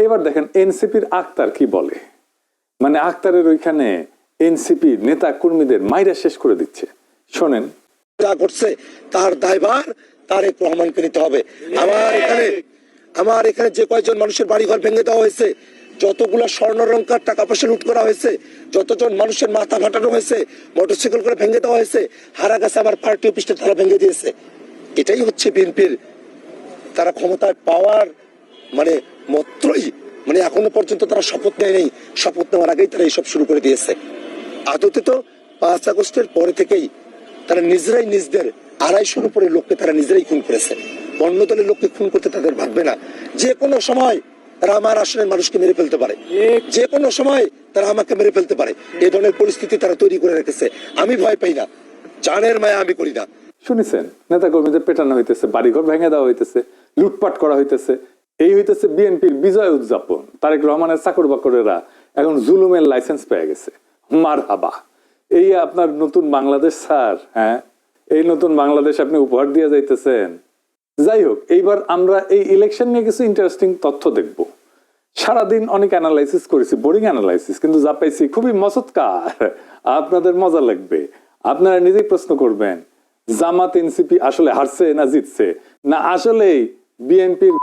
এবার দেখেন এনসিপির আক্তার কি বলে, মানে আক্তারের ওইখানে এনসিপি নেতা কর্মীদের মাইরা শেষ করে দিচ্ছে, শোনেন। যা করছে তার দায়ভার তারেক রহমানকে নিতে হবে। আমার এখানে যে কয়েকজন মানুষের বাড়িঘর ভেঙে দেওয়া হয়েছে, যতগুলা স্বর্ণলঙ্কার টাকা পয়সা লুট করা হয়েছে, যতজন মানুষের মাথা ফাটানো হয়েছে, মোটরসাইকেল করে ভেঙে দেওয়া হয়েছে, হারা গেছে আমার পার্টি অফিসটা তারা ভেঙে দিয়েছে। এটাই হচ্ছে বিএনপির তারা ক্ষমতায় পাওয়ার মানে মাত্রই, মানে এখনো পর্যন্ত তারা শপথ নেয় নেই, শপথ নেওয়ার আগেই তারা এইসব শুরু করে দিয়েছে। আদতে তো 5 আগস্টের পরে থেকেই তারা নিজেরাই নিজেদের 250-র উপরে লোককে তারা নিজেরাই খুন করেছে। অন্য দলের লোককে খুন করতে তাদের ভাববে না। যে কোনো সময় তারা আমার আসনের মানুষকে মেরে ফেলতে পারে, যে কোনো সময় তারা আমাকে মেরে ফেলতে পারে, এই ধরনের পরিস্থিতি তারা তৈরি করে রেখেছে। আমি ভয় পাই না, জানের মায়া আমি করি না। শুনেছেন, নেতা কর্মীদের পেটানো হইতেছে, বাড়িঘর ভেঙে দেওয়া হইতেছে, লুটপাট করা হইতেছে। এই হইতেছে বিএনপির বিজয় উদযাপন। তারেক রহমানের চাকর বাকরেরা এখন জুলুমের লাইসেন্স পেয়ে গেছে। মারহাবা, এই আপনার নতুন বাংলাদেশ স্যার। হ্যাঁ, এই নতুন বাংলাদেশ আপনি উপহার দিয়ে যাইতেছেন। যাই হোক, এইবার আমরা এই ইলেকশন নিয়ে কিছু ইন্টারেস্টিং তথ্য দেখব। সারাদিন অনেক অ্যানালাইসিস করেছি, বোরিং অ্যানালাইসিস, কিন্তু যা পাইছি খুবই মজৎকার, আপনাদের মজা লাগবে। আপনারা নিজেই প্রশ্ন করবেন, জামাত এনসিপি আসলে হারছে না জিতছে, না আসলেই বিএনপির